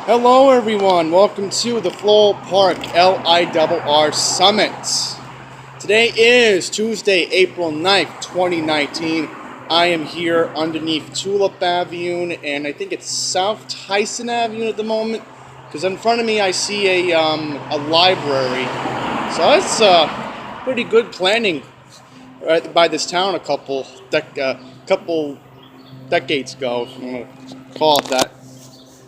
Hello everyone, welcome to the Floral Park LIRR Summit. Today is Tuesday, April 9th, 2019. I am here underneath Tulip Avenue, and I think it's South Tyson Avenue at the moment, because in front of me I see a library. So that's pretty good planning by this town a couple decades ago, if you want to call it that.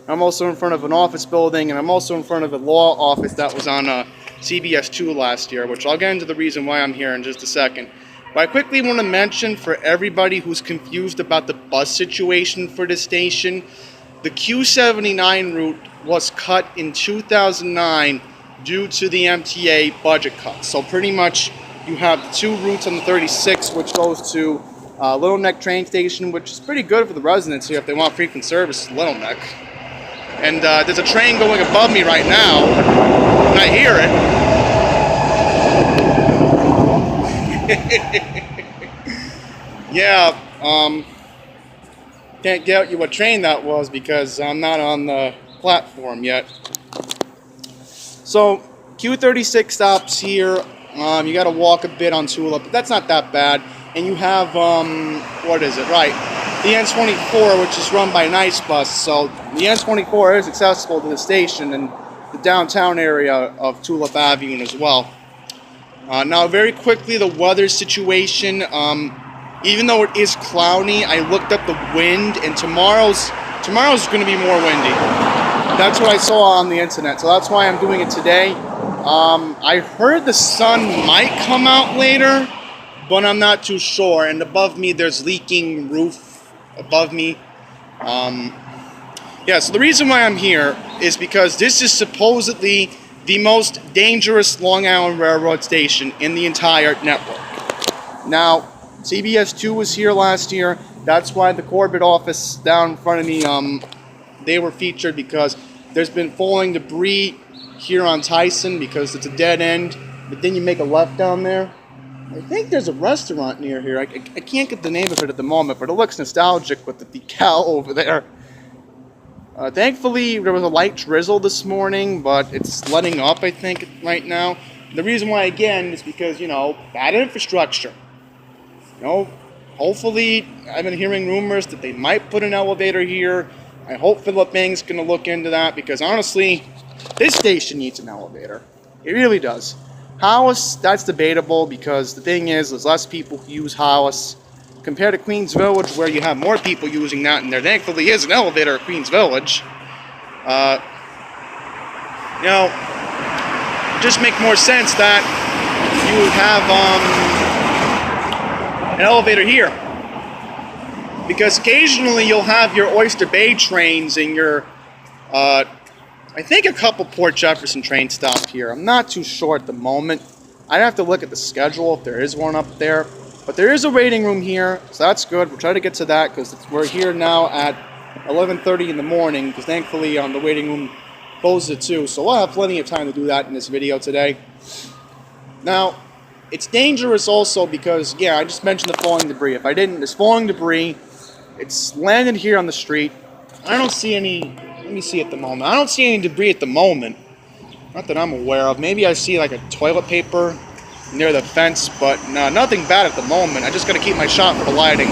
I'm also in front of an office building, and I'm also in front of a law office that was on CBS 2 last year, which I'll get into the reason why I'm here in just a second. But I quickly want to mention for everybody who's confused about the bus situation for the station, the Q79 route was cut in 2009 due to the MTA budget cuts. So pretty much you have the two routes on the 36, which goes to Little Neck train station, which is pretty good for the residents here if they want frequent service to Little Neck. And there's a train going above me right now, and I hear it. Yeah, can't get you what train that was because I'm not on the platform yet. So, Q36 stops here. You got to walk a bit on Tulip, but that's not that bad. And you have, what is it? Right. The N24, which is run by Nice Bus, so the N24 is accessible to the station and the downtown area of Tulip Avenue as well. Now, very quickly, the weather situation. Even though it is cloudy, I looked up the wind, and tomorrow's going to be more windy. That's what I saw on the internet, so that's why I'm doing it today. I heard the sun might come out later, but I'm not too sure. And above me, there's leaking roof. Above me. So the reason why I'm here is because this is supposedly the most dangerous Long Island Railroad station in the entire network. Now, CBS 2 was here last year. That's why the Corbett office down in front of me, they were featured because there's been falling debris here on Tyson because it's a dead end, but then you make a left down there. I think there's a restaurant near here. I can't get the name of it at the moment, but it looks nostalgic with the decal over there. Thankfully, there was a light drizzle this morning, but it's letting up, I think, right now. The reason why, again, is because, bad infrastructure. Hopefully, I've been hearing rumors that they might put an elevator here. I hope Philip Bing's going to look into that, because honestly, this station needs an elevator. It really does. Hollis, that's debatable because the thing is, there's less people who use Hollis compared to Queens Village, where you have more people using that, and there thankfully is an elevator at Queens Village. Just make more sense that you would have an elevator here, because occasionally you'll have your Oyster Bay trains and your I think a couple Port Jefferson trains stop here. I'm not too sure at the moment. I'd have to look at the schedule if there is one up there. But there is a waiting room here, so that's good. We'll try to get to that because we're here now at 11:30 in the morning, because thankfully the waiting room closes at 2. So we'll have plenty of time to do that in this video today. Now, it's dangerous also because, I just mentioned the falling debris. If I didn't, there's falling debris. It's landed here on the street. I don't see any... Let me see at the moment. I don't see any debris at the moment. Not that I'm aware of. Maybe I see like a toilet paper near the fence, but no, nothing bad at the moment. I just got to keep my shot for the lighting.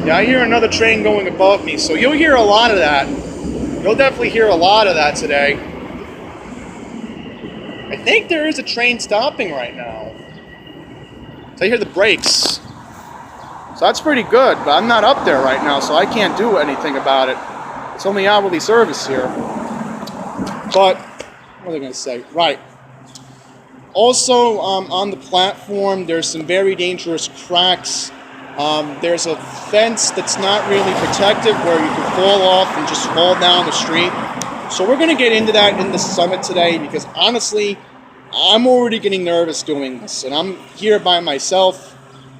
Yeah, I hear another train going above me, so you'll hear a lot of that. You'll definitely hear a lot of that today. I think there is a train stopping right now. So I hear the brakes. So that's pretty good, but I'm not up there right now, so I can't do anything about it. It's only hourly service here. But, what was I going to say? Right. Also, on the platform, there's some very dangerous cracks. There's a fence that's not really protective where you can fall off and just fall down the street. So we're going to get into that in the summit today because, honestly, I'm already getting nervous doing this. And I'm here by myself.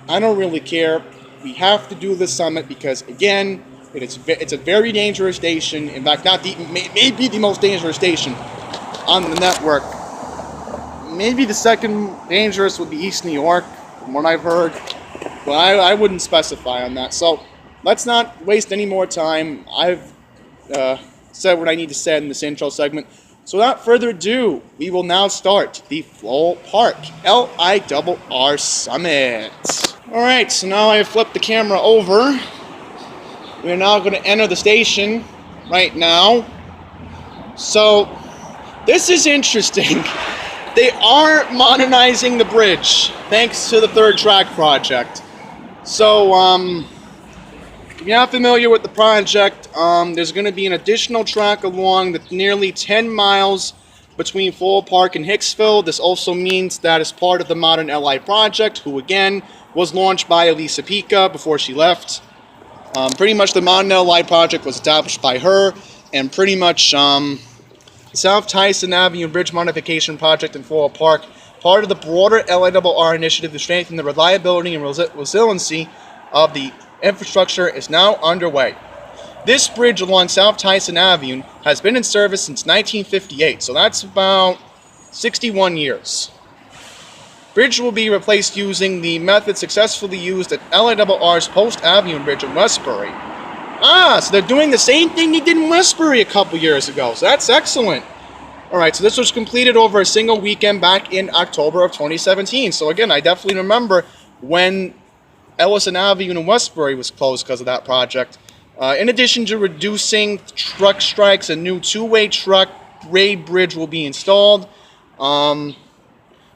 I don't really care. We have to do this summit because, again, it's a very dangerous station. In fact, maybe the most dangerous station on the network. Maybe the second dangerous would be East New York, from what I've heard. But I wouldn't specify on that. So let's not waste any more time. I've said what I need to say in this intro segment. So without further ado, we will now start the Floral Park LIRR Summit. Alright, so now I have flipped the camera over. We're now going to enter the station right now. So, this is interesting. They are modernizing the bridge, thanks to the third track project. So, if you're not familiar with the project, there's going to be an additional track along the nearly 10 miles between Floral Park and Hicksville. This also means that as part of the Modern LI project, who again was launched by Elisa Pica before she left. Pretty much the Modern LI project was established by her, and pretty much the South Tyson Avenue Bridge Modification Project in Floral Park, part of the broader LIRR initiative to strengthen the reliability and resiliency of the infrastructure, is now underway. This bridge along South Tyson Avenue has been in service since 1958, so that's about 61 years. Bridge will be replaced using the method successfully used at LIRR's Post Avenue Bridge in Westbury. So they're doing the same thing they did in Westbury a couple years ago, so that's excellent. Alright, so this was completed over a single weekend back in October of 2017. So again, I definitely remember when Ellison Avenue in Westbury was closed because of that project. In addition to reducing truck strikes, a new two-way truck grade bridge will be installed.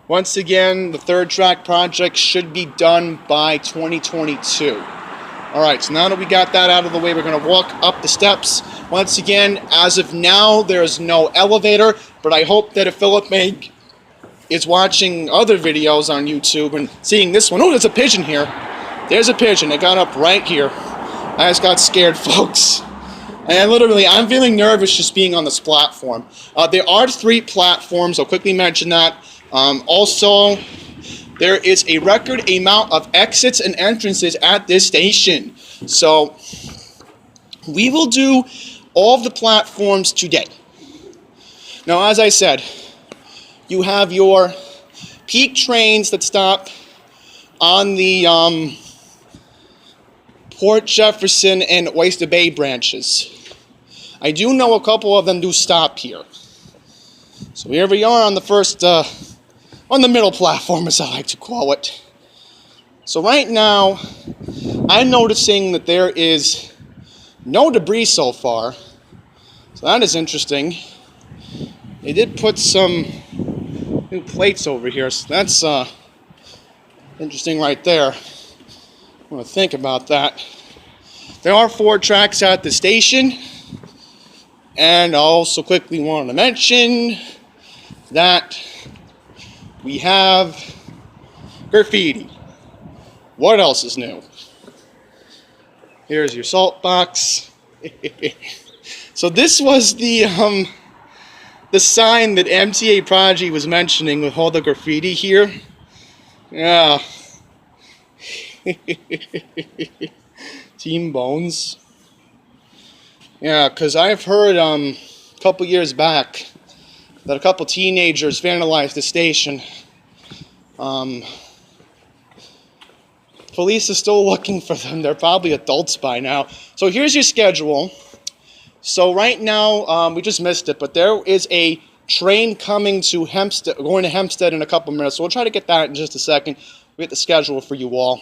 Once again, the third track project should be done by 2022. Alright, so now that we got that out of the way, we're going to walk up the steps. Once again, as of now, there is no elevator, but I hope that if Philip May is watching other videos on YouTube and seeing this one, oh, there's a pigeon here. There's a pigeon. It got up right here. I just got scared, folks. And I'm feeling nervous just being on this platform. There are 3 platforms. I'll quickly mention that. Also, there is a record amount of exits and entrances at this station. So, we will do all of the platforms today. Now, as I said, you have your peak trains that stop on the Port Jefferson and Oyster Bay branches. I do know a couple of them do stop here. So here we are on the first, on the middle platform, as I like to call it. So right now, I'm noticing that there is no debris so far. So that is interesting. They did put some new plates over here, so that's interesting right there. I want to think about that. There are 4 tracks at the station, and I also quickly wanted to mention that we have graffiti. What else is new? Here's your salt box. So this was the sign that MTA Prodigy was mentioning with all the graffiti here. Yeah. Team Bones. Yeah, because I've heard a couple years back that a couple teenagers vandalized the station. Police is still looking for them. They're probably adults by now. So here's your schedule. So right now, we just missed it, but there is a train coming to Hempstead, going to Hempstead in a couple minutes. So we'll try to get that in just a second. We get the schedule for you all.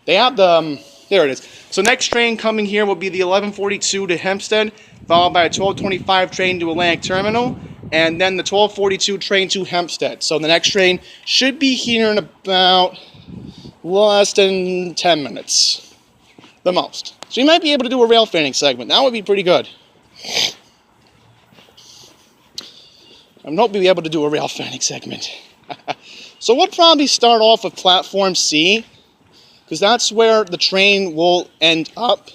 They have the, there it is. So next train coming here will be the 11:42 to Hempstead, followed by a 12:25 train to Atlantic Terminal, and then the 12:42 train to Hempstead. So the next train should be here in about less than 10 minutes, the most. So you might be able to do a rail fanning segment. That would be pretty good. I hope we'll be able to do a rail fanning segment. So we'll probably start off with platform C, because that's where the train will end up.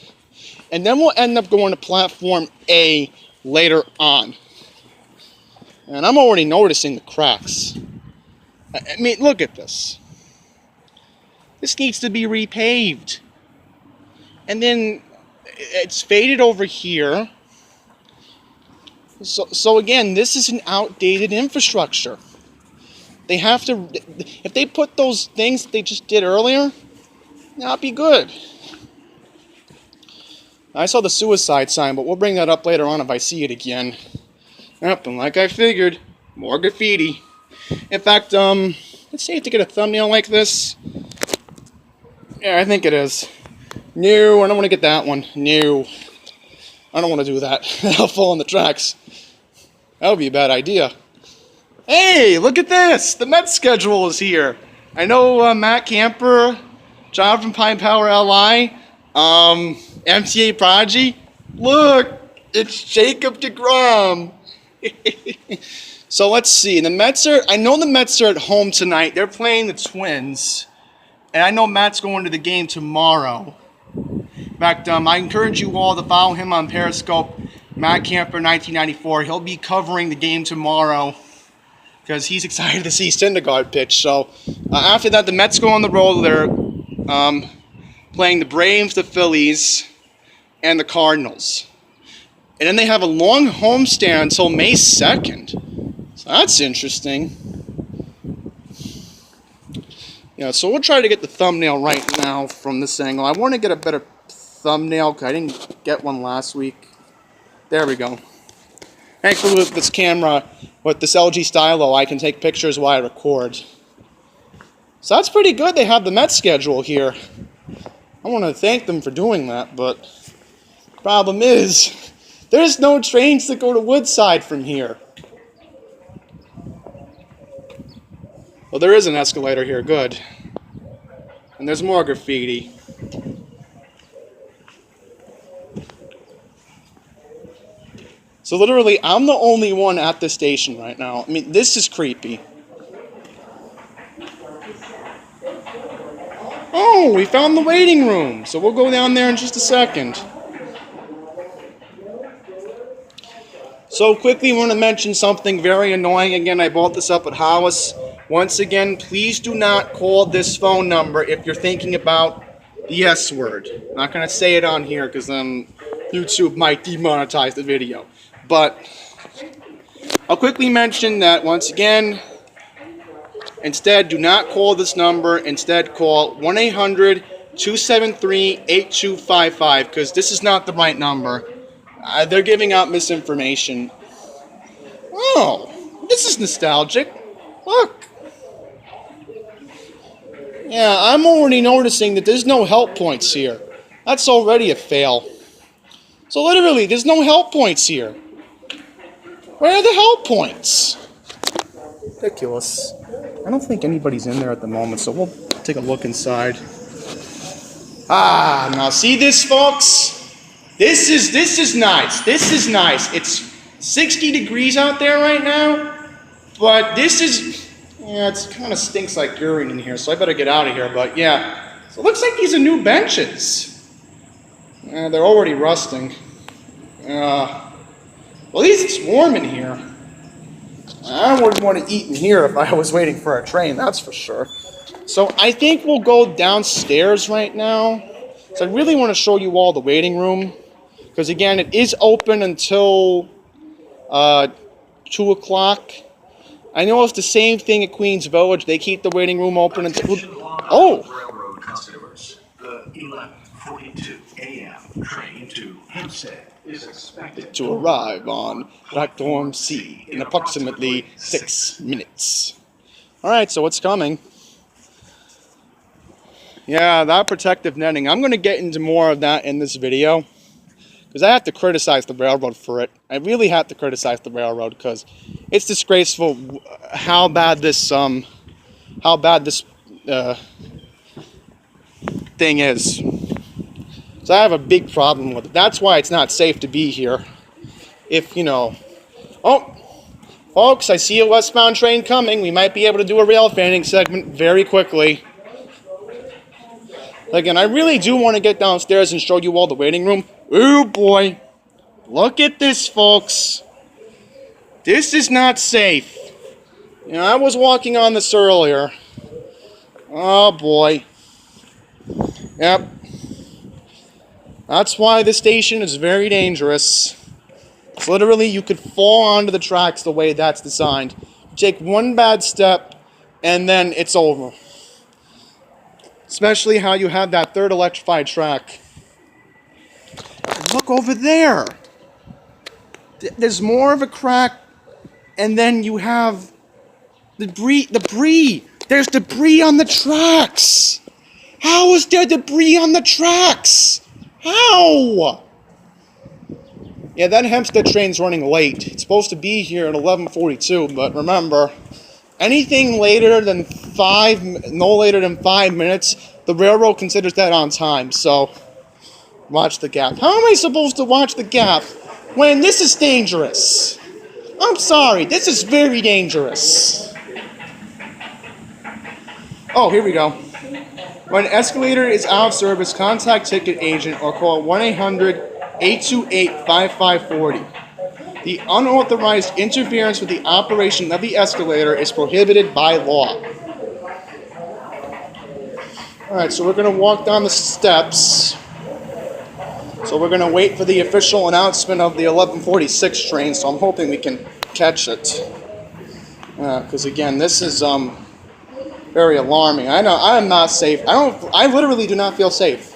And then we'll end up going to platform A later on. And I'm already noticing the cracks. I mean, look at this. This needs to be repaved. And then it's faded over here. So again, this is an outdated infrastructure. They have to, if they put those things that they just did earlier, that'd be good. I saw the suicide sign, but we'll bring that up later on if I see it again. Yep, and like I figured, more graffiti. In fact, let's see if to get a thumbnail like this. Yeah, I think it is. No, I don't want to get that one. No. I don't want to do that. I'll fall on the tracks. That would be a bad idea. Hey, look at this! The Mets schedule is here. I know Matt Camper, John from Pine Power LI, MTA Prodigy. Look, it's Jacob deGrom. So let's see. The Mets are. I know the Mets are at home tonight. They're playing the Twins, and I know Matt's going to the game tomorrow. In fact, I encourage you all to follow him on Periscope, Matt Camper 1994. He'll be covering the game tomorrow because he's excited to see Syndergaard pitch. So after that, the Mets go on the road. They're playing the Braves, the Phillies, and the Cardinals. And then they have a long homestand until May 2nd. So that's interesting. Yeah, so we'll try to get the thumbnail right now from this angle. I want to get a better thumbnail because I didn't get one last week. There we go. Thankfully with this camera, with this LG Stylo, I can take pictures while I record. So that's pretty good. They have the Mets schedule here. I want to thank them for doing that, but the problem is, there's no trains that go to Woodside from here. Well, there is an escalator here, good. And there's more graffiti. So literally, I'm the only one at this station right now. I mean, this is creepy. Oh, we found the waiting room. So we'll go down there in just a second. So quickly, I want to mention something very annoying. Again, I brought this up at Hollis. Once again, please do not call this phone number if you're thinking about the S word. I'm not going to say it on here because then YouTube might demonetize the video. But I'll quickly mention that once again, instead, do not call this number. Instead, call 1-800-273-8255 because this is not the right number. They're giving out misinformation. Oh, this is nostalgic. Look. Yeah, I'm already noticing that there's no help points here. That's already a fail. So literally, there's no help points here. Where are the help points? Ridiculous. I don't think anybody's in there at the moment, so we'll take a look inside. Ah, now see this, folks? This is nice. This is nice. It's 60 degrees out there right now, but this is, yeah, it kind of stinks like urine in here, so I better get out of here, but yeah. So it looks like these are new benches. They're already rusting. Well, at least it's warm in here. I wouldn't want to eat in here if I was waiting for a train, that's for sure. So I think we'll go downstairs right now. So I really want to show you all the waiting room. Because again, it is open until 2 o'clock. I know it's the same thing at Queens Village. They keep the waiting room open until... Oh! Railroad customers, the 11:42 a.m. train to Hempstead is expected to arrive on platform C in approximately 6 minutes. Alright, so it's coming. Yeah, that protective netting. I'm going to get into more of that in this video. Because I have to criticize the railroad for it. I really have to criticize the railroad because it's disgraceful how bad this thing is. So I have a big problem with it. That's why it's not safe to be here. If, you know... Oh, folks, I see a westbound train coming. We might be able to do a rail fanning segment very quickly. Again, I really do want to get downstairs and show you all the waiting room. Oh boy. Look at this, folks. This is not safe. You know, I was walking on this earlier. Oh boy. Yep. That's why this station is very dangerous. It's literally, you could fall onto the tracks the way that's designed. You take one bad step, and then it's over. Especially how you have that third electrified track. look over there. There's more of a crack, and then you have debris. There's debris on the tracks. How is there debris on the tracks? How? Yeah, that Hempstead train's running late. It's supposed to be here at 11:42, but remember, anything later than no later than 5 minutes, the railroad considers that on time. So, watch the gap. How am I supposed to watch the gap when this is dangerous? I'm sorry, this is very dangerous. Oh, here we go. When an escalator is out of service, contact ticket agent or call 1-800-828-5540. The unauthorized interference with the operation of the escalator is prohibited by law. Alright, so we're going to walk down the steps. So we're going to wait for the official announcement of the 11:46 train, so I'm hoping we can catch it. Because again, this is very alarming. I know I am not safe. I literally do not feel safe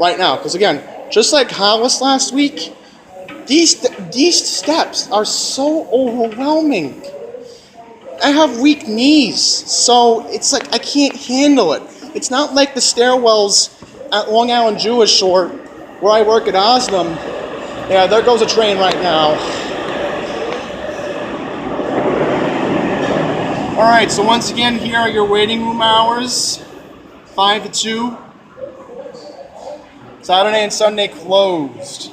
right now. Because again, just like Hollis last week, these steps are so overwhelming. I have weak knees, so it's like I can't handle it. It's not like the stairwells at Long Island Jewish or where I work at Oslam. Yeah, there goes a train right now. Alright, so once again, here are your waiting room hours. 5 to 2. Saturday and Sunday closed.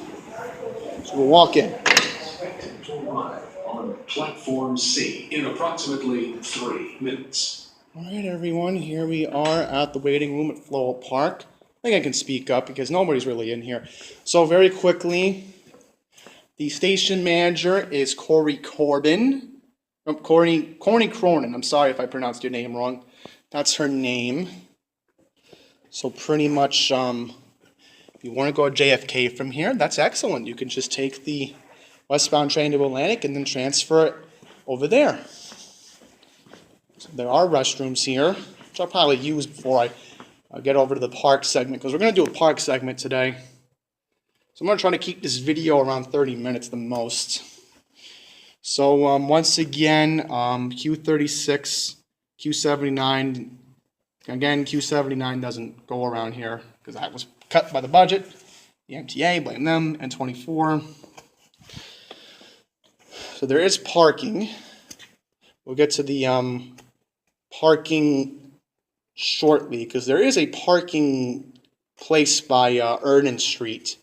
So we'll walk in. Expected to arrive on platform C in approximately 3 minutes. Alright everyone, here we are at the waiting room at Floral Park. I think I can speak up because nobody's really in here. So very quickly, the station manager is Corey Cronin. I'm sorry if I pronounced your name wrong. That's her name. So pretty much, if you want to go to JFK from here, that's excellent. You can just take the westbound train to Atlantic and then transfer it over there. So there are restrooms here, which I'll probably use before I get over to the park segment, because we're going to do a park segment today. So I'm going to try to keep this video around 30 minutes the most. So once again, Q36, Q79, again, Q79 doesn't go around here because that was cut by the budget. The MTA, blame them, and 24. So there is parking. We'll get to the parking shortly, because there is a parking place by Erden Street,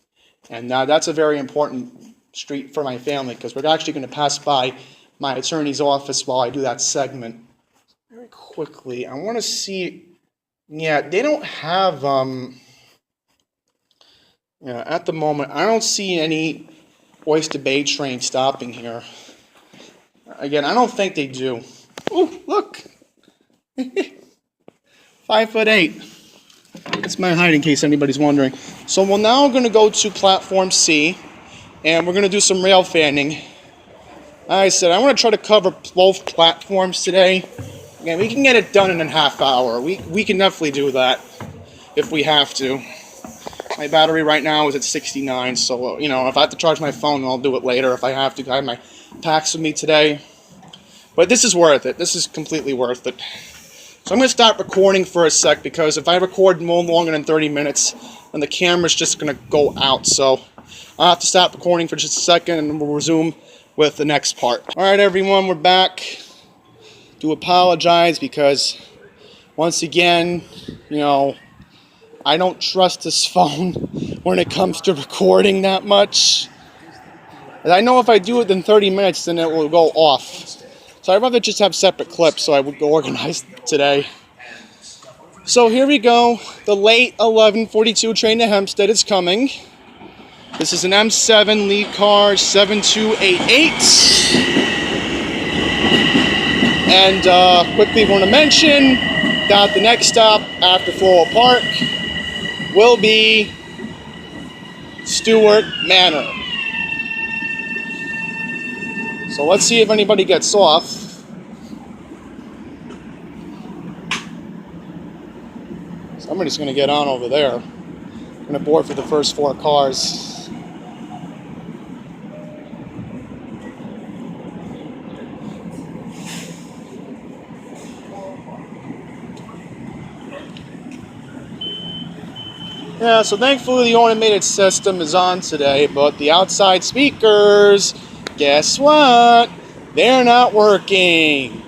and that's a very important street for my family, because we're actually going to pass by my attorney's office while I do that segment. Very quickly, I want to see, yeah, they don't have, at the moment, I don't see any Oyster Bay train stopping here. Again, I don't think they do. Ooh, look! 5'8". That's my height in case anybody's wondering. So we're now going to go to platform C, and we're going to do some rail fanning. Like I said, I want to try to cover both platforms today. Again, we can get it done in a half hour. We can definitely do that if we have to. My battery right now is at 69, so if I have to charge my phone, I'll do it later if I have to. I have my packs with me today. But this is worth it. This is completely worth it. So I'm going to stop recording for a sec, because if I record no longer than 30 minutes, then the camera's just going to go out. So I'll have to stop recording for just a second, and we'll resume with the next part. Alright everyone, we're back. Do apologize because, once again, I don't trust this phone when it comes to recording that much. And I know if I do it in 30 minutes, then it will go off. So I'd rather just have separate clips so I would go organized today. So here we go. The late 11:42 train to Hempstead is coming. This is an M7 lead car 7288. And quickly want to mention that the next stop after Floral Park will be Stewart Manor. So let's see if anybody gets off. Somebody's going to get on over there. I'm going to board for the first 4 cars. Yeah, so thankfully the automated system is on today, but the outside speakers, guess what? They're not working.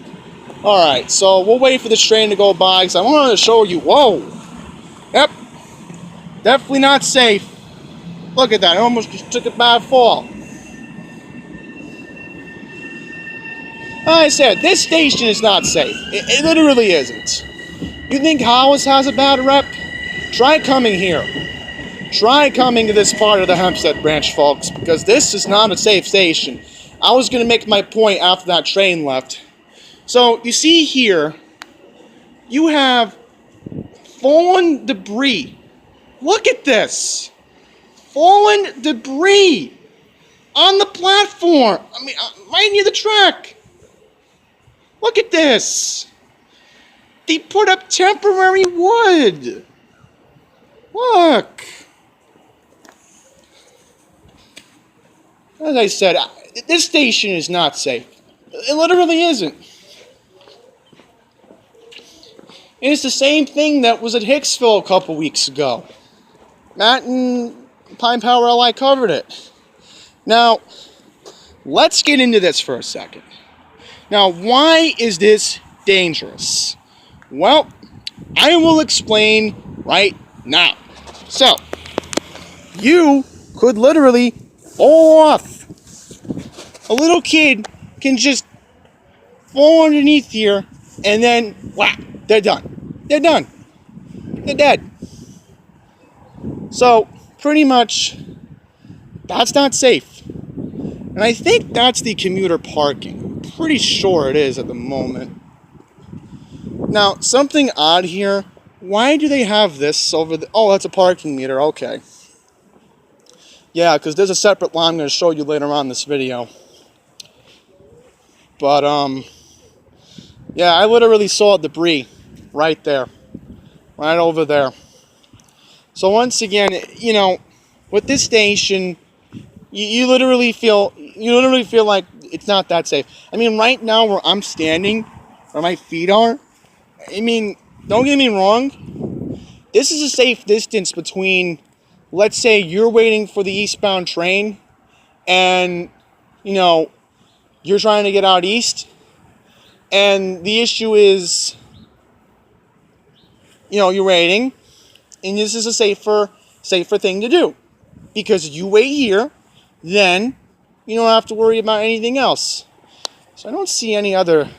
Alright, so we'll wait for this train to go by, because I wanted to show you, whoa! Yep, definitely not safe. Look at that, I almost just took a bad fall. Like I said, this station is not safe. It literally isn't. You think Hollis has a bad rep? Try coming here. Try coming to this part of the Hempstead branch, folks, because this is not a safe station. I was going to make my point after that train left. So, you see here, you have fallen debris. Look at this. Fallen debris on the platform. I mean, right near the track. Look at this. They put up temporary wood. Look. As I said, this station is not safe. It literally isn't. And it's the same thing that was at Hicksville a couple weeks ago. Matt and Pine Power LI covered it. Now, let's get into this for a second. Now, why is this dangerous? Well, I will explain right now. So, you could literally fall off. A little kid can just fall underneath here and then, whack, they're done. They're done. They're dead. So, pretty much, that's not safe. And I think that's the commuter parking. I'm pretty sure it is at the moment. Now, something odd here. Why do they have this over the... Oh, that's a parking meter. Okay. Yeah, because there's a separate line I'm going to show you later on in this video. But, yeah, I literally saw debris right there. Right over there. So once again, you know, with this station, you literally feel like it's not that safe. I mean, right now where I'm standing, where my feet are, I mean, don't get me wrong, this is a safe distance between, let's say you're waiting for the eastbound train and, you know, you're trying to get out east, and the issue is, you know, you're waiting, and this is a safer thing to do. Because you wait here, then you don't have to worry about anything else. So I don't see any other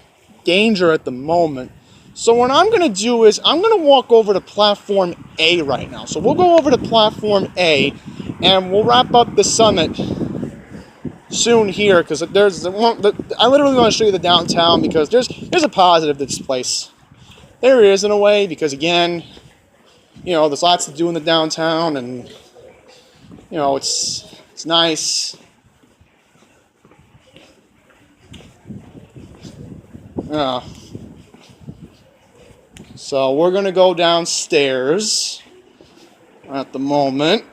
danger at the moment. So what I'm going to do is I'm going to walk over to platform A right now. So we'll go over to platform A and we'll wrap up the summit soon here, because there's I literally want to show you the downtown, because there's a positive to this place. There is, in a way, because again, you know, there's lots to do in the downtown, and you know, it's nice. Yeah. So we're gonna go downstairs at the moment,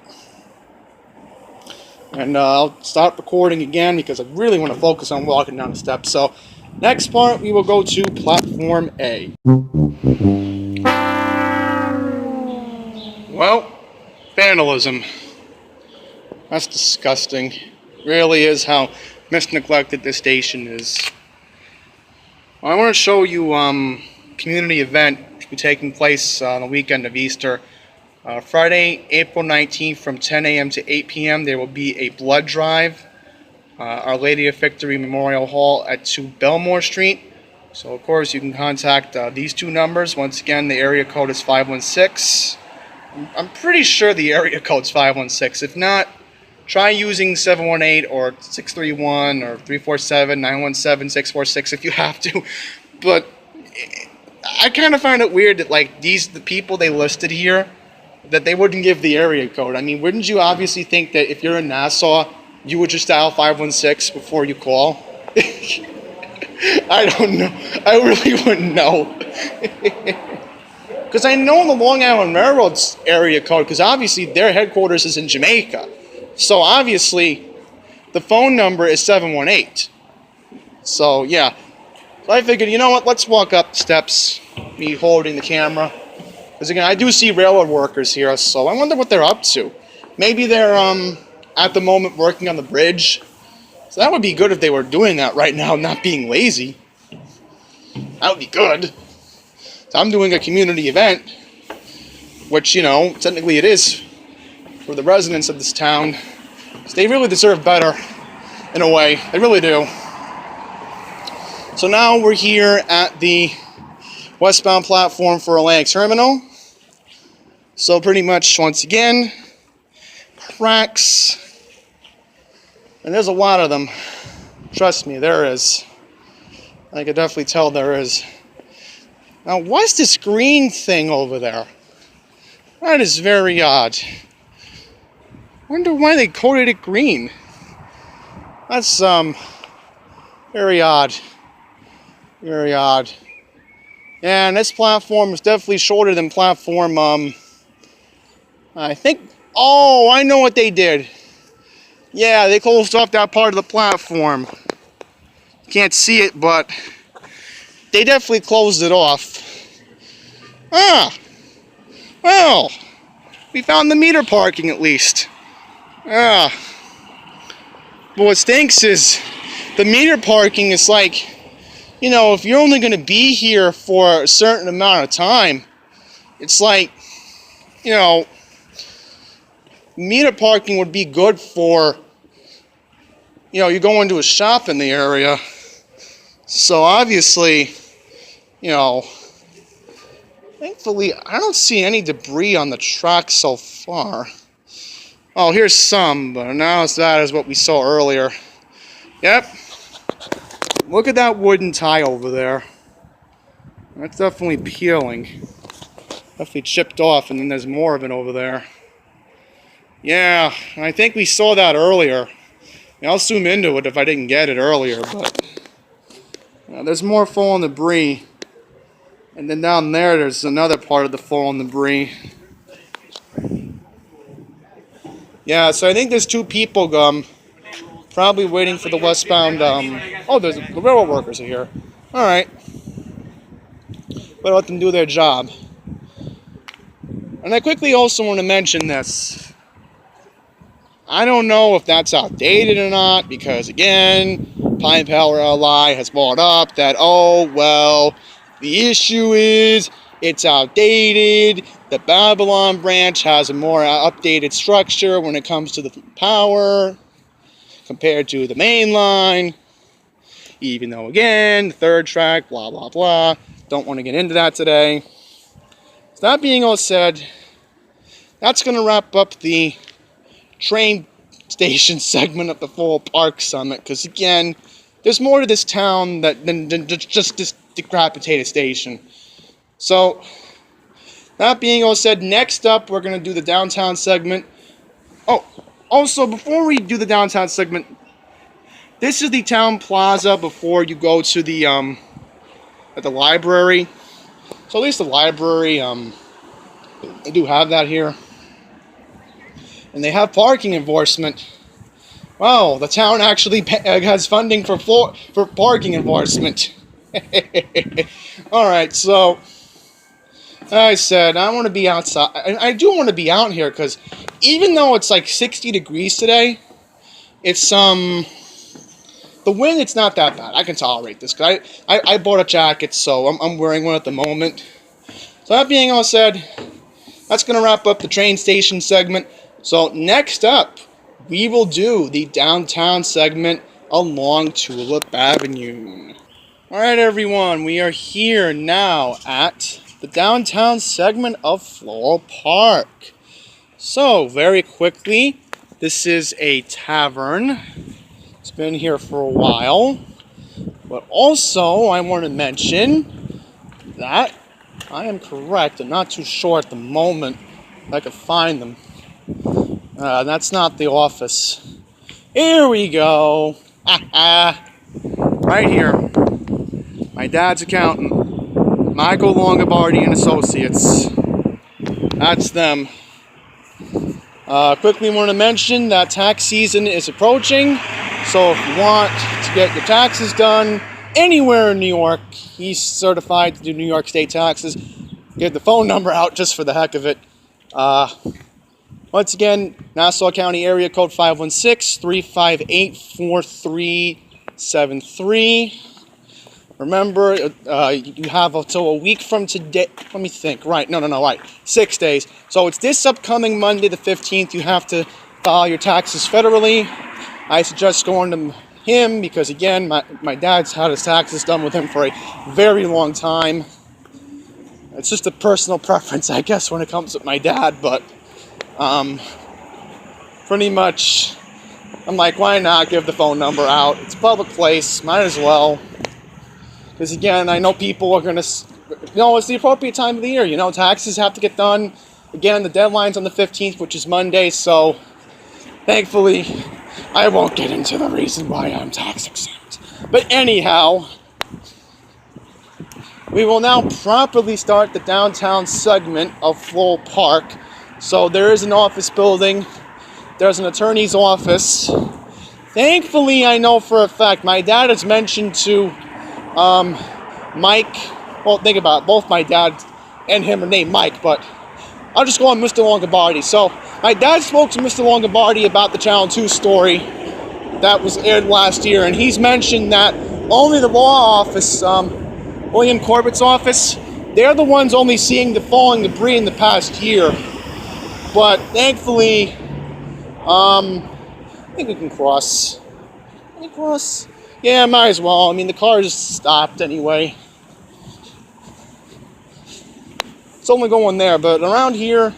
and I'll start recording again because I really want to focus on walking down the steps. So next part, we will go to platform A. Well, vandalism. That's disgusting. Really is how misneglected this station is. Well, I want to show you community event which will be taking place on the weekend of Easter. Friday, April 19th from 10 a.m. to 8 p.m. there will be a blood drive. Our Lady of Victory Memorial Hall at 2 Belmore Street. So of course you can contact these two numbers. Once again, the area code is 516. I'm pretty sure the area code's 516. If not, try using 718 or 631 or 347-917-646 if you have to. But I kind of find it weird that, like, the people they listed here, that they wouldn't give the area code. I mean, wouldn't you obviously think that if you're in Nassau, you would just dial 516 before you call? I don't know. I really wouldn't know. Because I know the Long Island Railroad's area code, because obviously their headquarters is in Jamaica. So obviously the phone number is 718. So yeah. So I figured, you know what, let's walk up the steps, me holding the camera. Because again, I do see railroad workers here, so I wonder what they're up to. Maybe they're at the moment working on the bridge. So that would be good if they were doing that right now, not being lazy. That would be good. So I'm doing a community event, which, you know, technically it is for the residents of this town. So they really deserve better, in a way. They really do. So now we're here at the westbound platform for Atlantic Terminal. So pretty much, once again, cracks. And there's a lot of them. Trust me, there is. I can definitely tell there is. Now, what's this green thing over there? That is very odd. Wonder why they coated it green. That's very odd. Very odd. Yeah, and this platform is definitely shorter than platform I think. Oh, I know what they did. Yeah, they closed off that part of the platform. Can't see it, but they definitely closed it off. Ah, well, we found the meter parking at least. Ah, but what stinks is the meter parking is like, you know, if you're only going to be here for a certain amount of time, it's like, you know, meter parking would be good for, you know, you go into a shop in the area. So obviously, you know, thankfully, I don't see any debris on the track so far. Oh, here's some, but not as bad as what we saw earlier. Yep. Look at that wooden tie over there. That's definitely peeling. Definitely chipped off, and then there's more of it over there. Yeah, I think we saw that earlier. I'll zoom into it if I didn't get it earlier, but there's more fallen debris. And then down there's another part of the fallen debris. Yeah, so I think there's two people probably waiting for the westbound. Oh, there's the railroad workers are here. All right, better let them do their job. And I quickly also want to mention this. I don't know if that's outdated or not, because again, Pine Power LI has brought up that, oh, well, the issue is it's outdated. The Babylon branch has a more updated structure when it comes to the power compared to the main line. Even though, again, the third track, blah, blah, blah. Don't want to get into that today. So that being all said, that's going to wrap up the train station segment of the Floral Park Summit, because again, there's more to this town than just this decapitated station. So, that being all said, next up we're going to do the downtown segment. Oh, also before we do the downtown segment, this is the town plaza before you go to the at the library. So at least the library, they do have that here. And they have parking enforcement. Wow, the town actually has funding for parking enforcement. Alright, so, like I said, I want to be outside. I do want to be out here, because even though it's like 60 degrees today, it's, the wind, it's not that bad. I can tolerate this, because I bought a jacket, so I'm wearing one at the moment. So that being all said, that's going to wrap up the train station segment. So next up, we will do the downtown segment along Tulip Avenue. Alright everyone, we are here now at the downtown segment of Floral Park. So, very quickly, this is a tavern. It's been here for a while. But also, I want to mention that I am correct. I'm not too sure at the moment if I can find them. That's not the office. Here we go. Right here. My dad's accountant, Michael Longobardi and Associates. That's them. Quickly want to mention that tax season is approaching. So if you want to get your taxes done anywhere in New York, he's certified to do New York State taxes. get the phone number out just for the heck of it. Once again, Nassau County area code 516-358-4373. Remember, you have until a week from today. Let me think. Right. No, right. 6 days. So it's this upcoming Monday, the 15th. You have to file your taxes federally. I suggest going to him because, again, my dad's had his taxes done with him for a very long time. It's just a personal preference, I guess, when it comes with my dad. But pretty much, I'm like, why not give the phone number out? It's a public place. Might as well. Because, again, I know people are going to, it's the appropriate time of the year. Taxes have to get done. Again, the deadline's on the 15th, which is Monday. So, thankfully, I won't get into the reason why I'm tax exempt. But anyhow, we will now properly start the downtown segment of Floral Park. So, there is an office building. There's an attorney's office. Thankfully, I know for a fact, my dad has mentioned to Mike, well, think about it, both my dad and him are named Mike, but I'll just go on Mr. Longobardi. So, my dad spoke to Mr. Longobardi about the Channel 2 story that was aired last year, and he's mentioned that only the law office, William Corbett's office, they're the ones only seeing the falling debris in the past year. But, thankfully, I think we can cross. Can we cross? Yeah, might as well. I mean, the car just stopped anyway. It's only going there, but around here,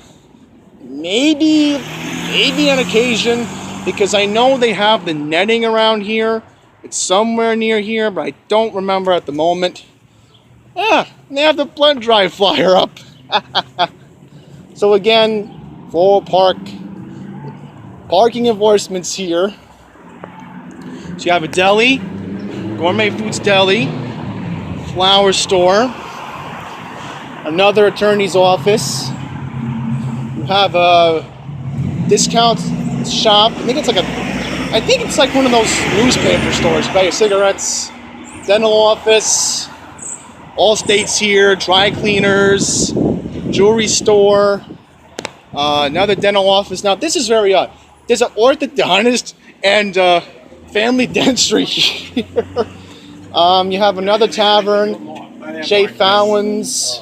maybe on occasion, because I know they have the netting around here. It's somewhere near here, but I don't remember at the moment. Yeah, they have the blood drive flyer up. So again, Floral Park, parking enforcement's here. So you have a deli, Gourmet Foods Deli, flower store, another attorney's office. You have a discount shop. I think it's like one of those newspaper stores. You buy your cigarettes, dental office, Allstate's here, dry cleaners, jewelry store, another dental office. Now this is very odd. There's an orthodontist and family dentistry here. You have another tavern, Jay Fallon's.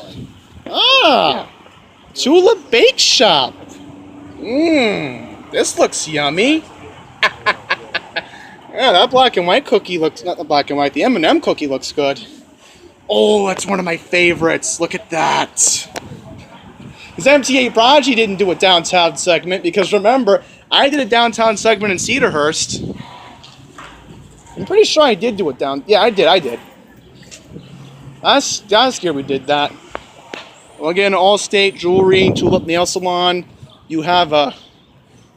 Tulip Bake Shop. This looks yummy. Yeah, that black and white cookie looks, not the black and white, the M&M cookie looks good. Oh, that's one of my favorites. Look at that. Because MTA Prodigy didn't do a downtown segment, because remember, I did a downtown segment in Cedarhurst. I'm pretty sure I did do it down. Yeah, I did. Last year we did that. Well, again, Allstate Jewelry, Tulip Nail Salon. You have a...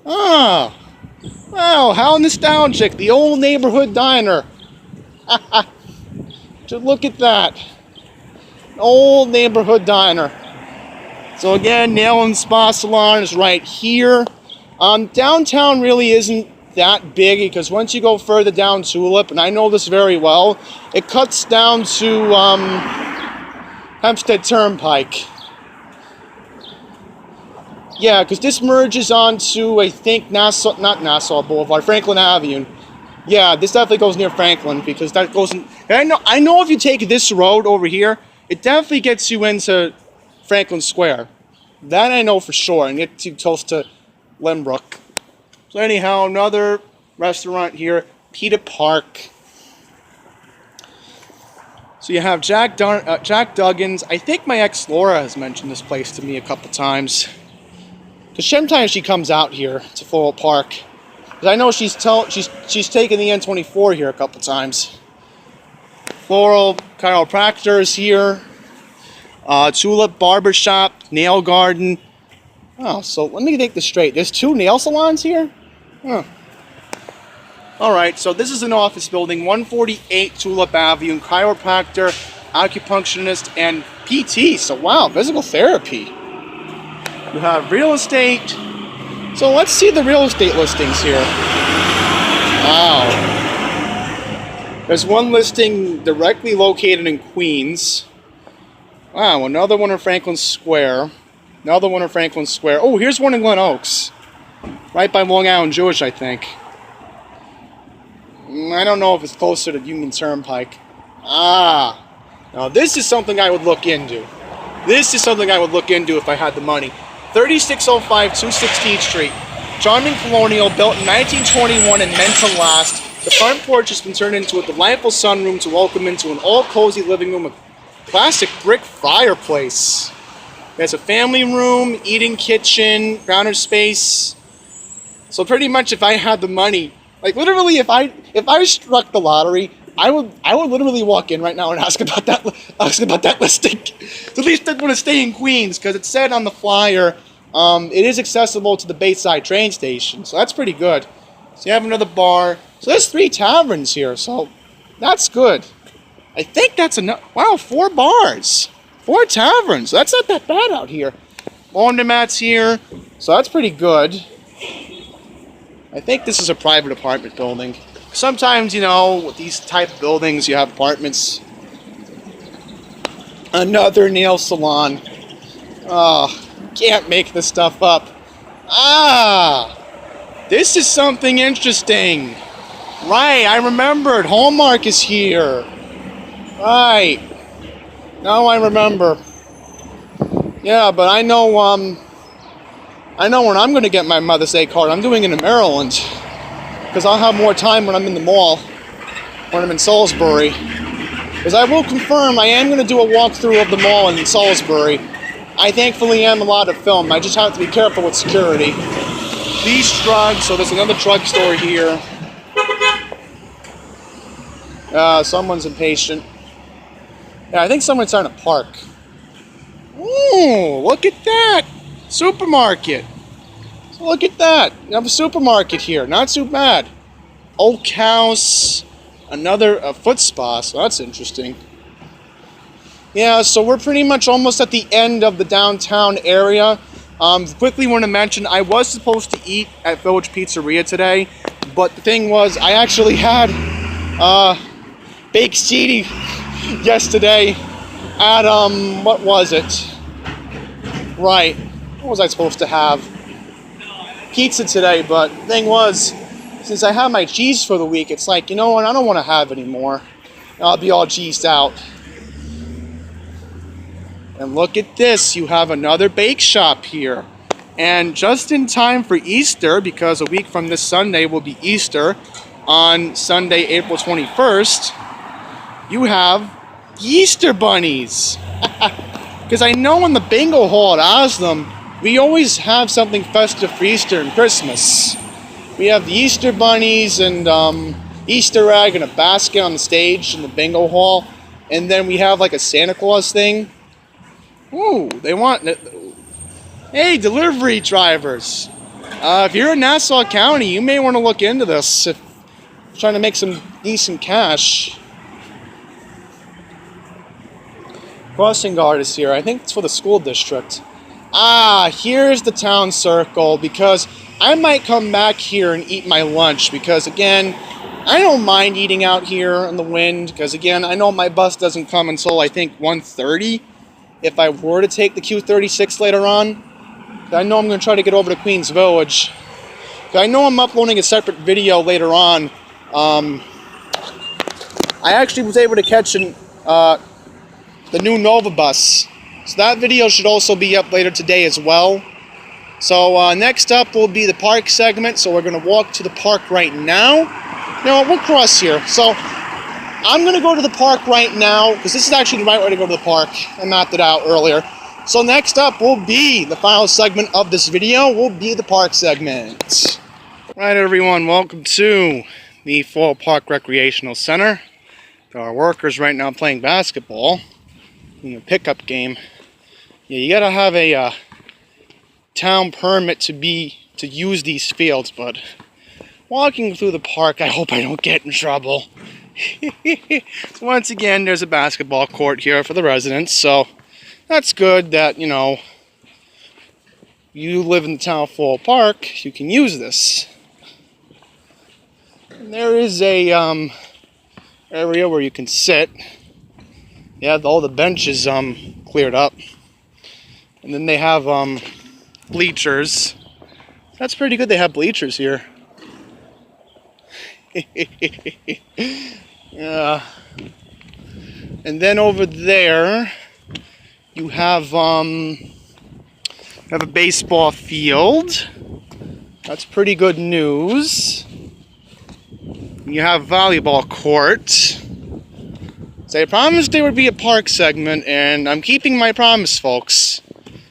wow, how nostalgic. The old neighborhood diner. Just look at that. Old neighborhood diner. So again, Nail and Spa Salon is right here. Downtown really isn't that big, because once you go further down Tulip, and I know this very well, it cuts down to Hempstead Turnpike. Yeah, because this merges onto, I think, not Nassau Boulevard, Franklin Avenue. Yeah, this definitely goes near Franklin, because that goes in... I know if you take this road over here, it definitely gets you into Franklin Square. That I know for sure, and gets you close to Lynbrook. So anyhow, another restaurant here, Peter Park. So you have Jack Duggan's. I think my ex Laura has mentioned this place to me a couple times. Because sometimes she comes out here to Floral Park. Because I know she's taken the N24 here a couple times. Floral Chiropractor is here. Tulip Barbershop, Nail Garden. Oh, so let me take this straight. There's 2 nail salons here? Huh. Alright, so this is an office building, 148 Tulip Avenue, chiropractor, acupuncturist, and PT. So wow, physical therapy. You have real estate. So let's see the real estate listings here. Wow. There's one listing directly located in Queens. Wow, another one in Franklin Square. Another one in Franklin Square. Oh, here's one in Glen Oaks. Right by Long Island Jewish, I think. I don't know if it's closer to Union Turnpike. Ah. Now, this is something I would look into. This is something I would look into if I had the money. 3605 216th Street. Charming colonial, built in 1921 and meant to last. The front porch has been turned into a delightful sunroom to welcome into an all-cozy living room with classic brick fireplace. There's a family room, eating kitchen, counter space. So pretty much if I had the money, like literally if I struck the lottery, I would literally walk in right now and ask about that listing. So at least I want to stay in Queens because it said on the flyer it is accessible to the Bayside train station. So that's pretty good. So you have another bar. So there's 3 taverns here. So that's good. I think that's enough. Wow, 4 bars. 4 taverns. That's not that bad out here. Laundromats here. So that's pretty good. I think this is a private apartment building. Sometimes, you know, with these type of buildings, you have apartments. Another nail salon. Oh, can't make this stuff up. Ah, this is something interesting. Right, I remembered. Hallmark is here. Right. Now I remember. Yeah, but I know when I'm going to get my Mother's Day card. I'm doing it in Maryland. Because I'll have more time when I'm in the mall. When I'm in Salisbury. Because I will confirm I am going to do a walkthrough of the mall in Salisbury. I thankfully am allowed to film. I just have to be careful with security. These drugs, so there's another drugstore here. Someone's impatient. Yeah, I think someone's trying to park. Ooh, look at that! Supermarket! So look at that! You have a supermarket here, not too bad. Oak House, another foot spa, so that's interesting. Yeah, so we're pretty much almost at the end of the downtown area. Quickly want to mention, I was supposed to eat at Village Pizzeria today, but the thing was, I actually had baked ziti yesterday at, what was it? Right, what was I supposed to have? Pizza today, but the thing was, since I have my cheese for the week, it's like, you know what, I don't want to have any more. I'll be all cheesed out. And look at this, you have another bake shop here. And just in time for Easter, because a week from this Sunday will be Easter, on Sunday, April 21st, you have Easter bunnies. Because I know in the bingo hall at Oslam, we always have something festive for Easter and Christmas. We have the Easter bunnies and Easter egg and a basket on the stage in the bingo hall. And then we have like a Santa Claus thing. Ooh, they want... Hey, delivery drivers. If you're in Nassau County, you may want to look into this. If you're trying to make some decent cash. Crossing guard is here. I think it's for the school district. Ah, here's the town circle, because I might come back here and eat my lunch, because again, I don't mind eating out here in the wind, because again, I know my bus doesn't come until I think 1:30. If I were to take the Q36 later on, I know I'm going to try to get over to Queens Village. I know I'm uploading a separate video later on. I actually was able to catch the new Nova bus. So that video should also be up later today as well. So next up will be the park segment. So we're going to walk to the park right now. No, we'll cross here. So I'm going to go to the park right now, because this is actually the right way to go to the park. I mapped it out earlier. So next up will be the final segment of this video, will be the park segment. Right, everyone, welcome to the Floral Park Recreational Center. There are workers right now playing basketball in a pickup game. Yeah, you gotta have a town permit to use these fields, but walking through the park, I hope I don't get in trouble. So once again, there's a basketball court here for the residents, so that's good that, you know, you live in the town of Floral Park, you can use this. And there is a area where you can sit. Yeah, all the benches cleared up. And then they have bleachers. That's pretty good. They have bleachers here. Yeah. And then over there, you have a baseball field. That's pretty good news. You have volleyball court. So I promised there would be a park segment, and I'm keeping my promise, folks.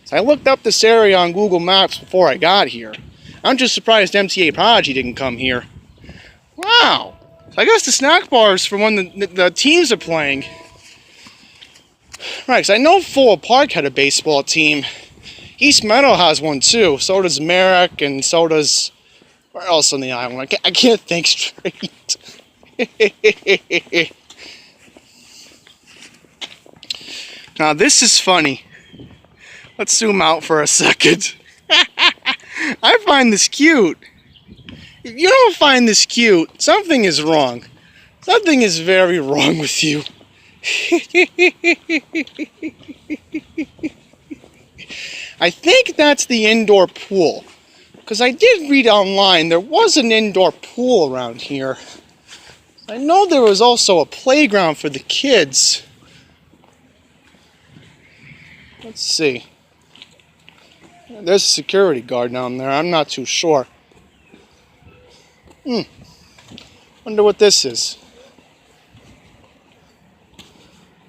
So I looked up this area on Google Maps before I got here. I'm just surprised MTA Prodigy didn't come here. Wow. So I guess the snack bar is for when the teams are playing. Right, because I know Floral Park had a baseball team. East Meadow has one too. So does Merrick, and so does... Where else on the island? I can't think straight. Now this is funny. Let's zoom out for a second. I find this cute. If you don't find this cute, something is wrong. Something is very wrong with you. I think that's the indoor pool. Because I did read online there was an indoor pool around here. I know there was also a playground for the kids. Let's see. There's a security guard down there. I'm not too sure. Wonder what this is.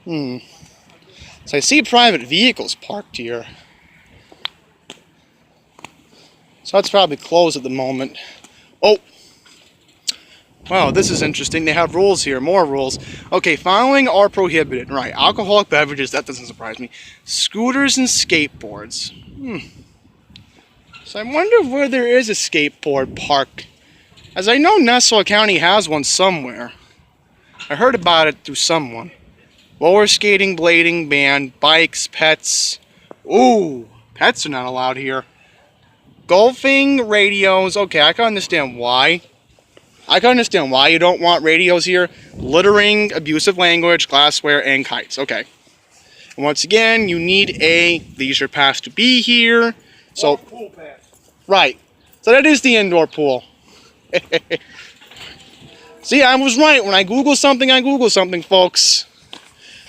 So I see private vehicles parked here. So that's probably closed at the moment. Oh! Wow, this is interesting. They have rules here. More rules. Okay, following are prohibited. Right, alcoholic beverages. That doesn't surprise me. Scooters and skateboards. So I wonder where there is a skateboard park. As I know Nassau County has one somewhere. I heard about it through someone. Roller skating, blading, band, bikes, pets. Ooh, pets are not allowed here. Golfing, radios. Okay, I can understand why. I can understand why you don't want radios here. Littering, abusive language, glassware, and kites. Okay. And once again, you need a leisure pass to be here. So, pool pass. Right. So that is the indoor pool. See, I was right. When I Google something, folks.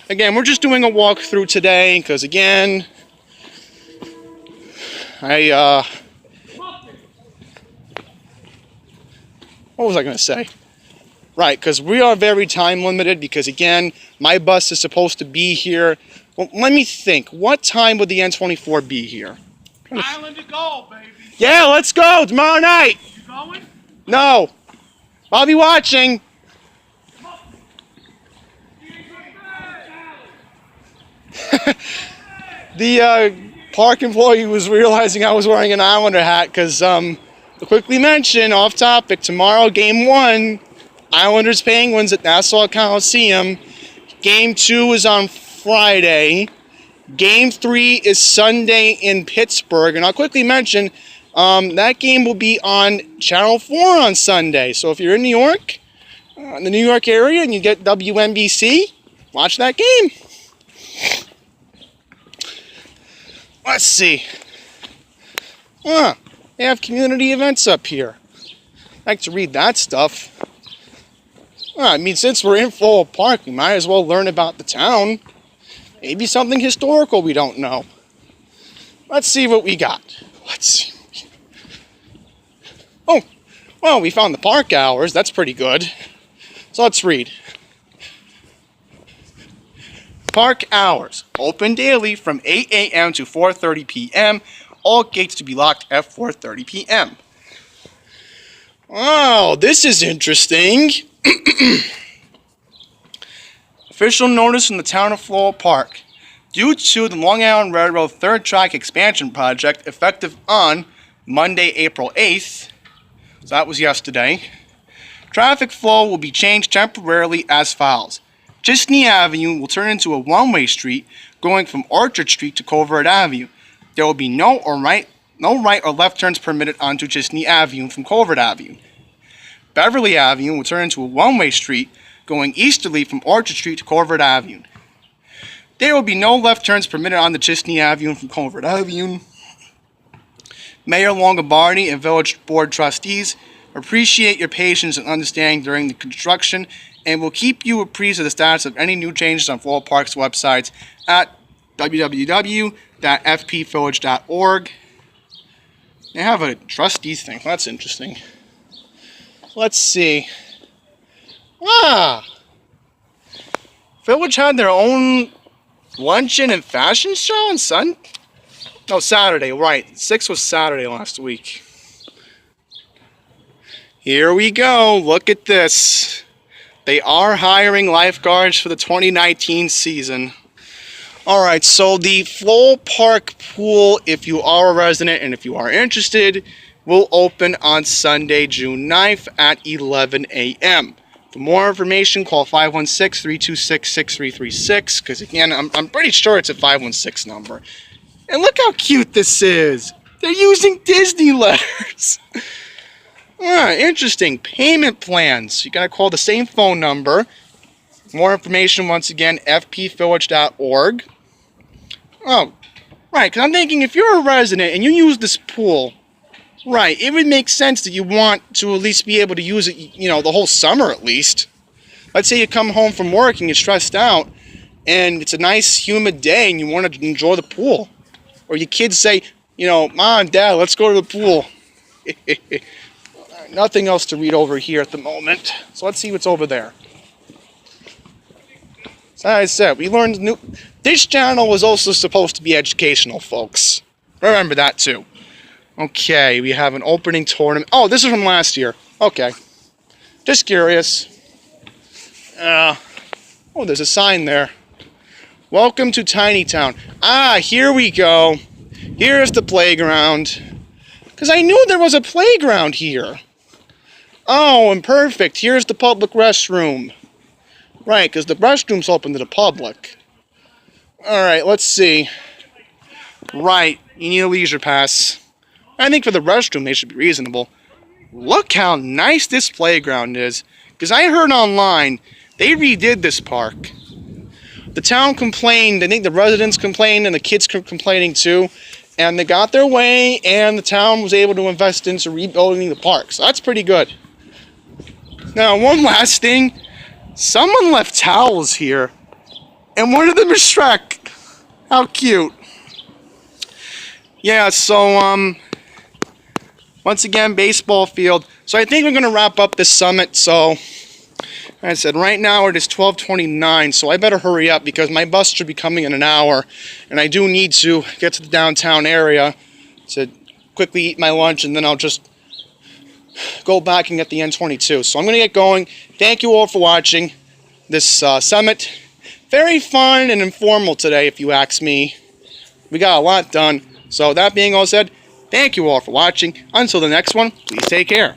Again, we're just doing a walkthrough today, because again, what was I going to say? Right, because we are very time limited, because again, my bus is supposed to be here. Well, let me think. What time would the N24 be here? Island to go, baby. Yeah, let's go tomorrow night. You going? No. I'll be watching. The park employee was realizing I was wearing an Islander hat because, to quickly mention, off topic, tomorrow, Game 1, Islanders Penguins at Nassau Coliseum. Game 2 is on Friday. Game 3 is Sunday in Pittsburgh. And I'll quickly mention, that game will be on Channel 4 on Sunday. So if you're in New York, in the New York area, and you get WNBC, watch that game. Let's see. They have community events up here. I like to read that stuff. I mean, since we're in Floral Park, we might as well learn about the town. Maybe something historical we don't know. Let's see what we got. Let's see. Oh, well, we found the park hours. That's pretty good. So let's read. Park hours. Open daily from 8 a.m. to 4:30 p.m. All gates to be locked at 4:30 p.m. Oh, this is interesting. Official notice from the town of Floral Park. Due to the Long Island Railroad third track expansion project effective on Monday, April 8th, so that was yesterday, traffic flow will be changed temporarily as follows. Chisney Avenue will turn into a one-way street going from Orchard Street to Covert Avenue. There will be no right or left turns permitted onto Chisney Avenue from Covert Avenue. Beverly Avenue will turn into a one-way street going easterly from Orchard Street to Covert Avenue. There will be no left turns permitted on the Chisney Avenue from Convert Avenue. Mayor Longobardi and Village Board trustees appreciate your patience and understanding during the construction and will keep you apprised of the status of any new changes on Floral Park's websites at www.fpvillage.org. They have a trustees thing. That's interesting. Let's see. Village had their own luncheon and fashion show on Saturday, right. 6 was Saturday last week. Here we go. Look at this. They are hiring lifeguards for the 2019 season. Alright, so the Floral Park pool, if you are a resident and if you are interested, will open on Sunday, June 9th at 11 a.m. For more information, call 516-326-6336, because again, I'm pretty sure it's a 516 number. And look how cute this is. They're using Disney letters. Interesting. Payment plans. You gotta call the same phone number. More information, once again, fpvillage.org. Oh, right, because I'm thinking if you're a resident and you use this pool, right, it would make sense that you want to at least be able to use it, you know, the whole summer at least. Let's say you come home from work and you're stressed out, and it's a nice, humid day and you want to enjoy the pool. Or your kids say, you know, Mom, Dad, let's go to the pool. Nothing else to read over here at the moment. So let's see what's over there. So as I said, we learned new. This channel was also supposed to be educational, folks. Remember that too. Okay, we have an opening tournament. Oh, this is from last year. Okay. Just curious. Oh, there's a sign there. Welcome to Tiny Town. Here we go. Here's the playground. Because I knew there was a playground here. Oh, and perfect. Here's the public restroom. Right, because the restroom's open to the public. Alright, let's see. Right, you need a leisure pass. I think for the restroom they should be reasonable. Look how nice this playground is. Because I heard online, they redid this park. The town complained, I think the residents complained, and the kids complaining too. And they got their way, and the town was able to invest into rebuilding the park. So that's pretty good. Now, one last thing. Someone left towels here, and one of them is Shrek. How cute. Yeah, so, once again, baseball field. So I think we're going to wrap up this summit, so, like I said, right now it is 12:29, so I better hurry up because my bus should be coming in an hour, and I do need to get to the downtown area to quickly eat my lunch, and then I'll just go back and get the N22. So I'm going to get going. Thank you all for watching this summit. Very fun and informal today, if you ask me. We got a lot done. So that being all said, thank you all for watching. Until the next one, please take care.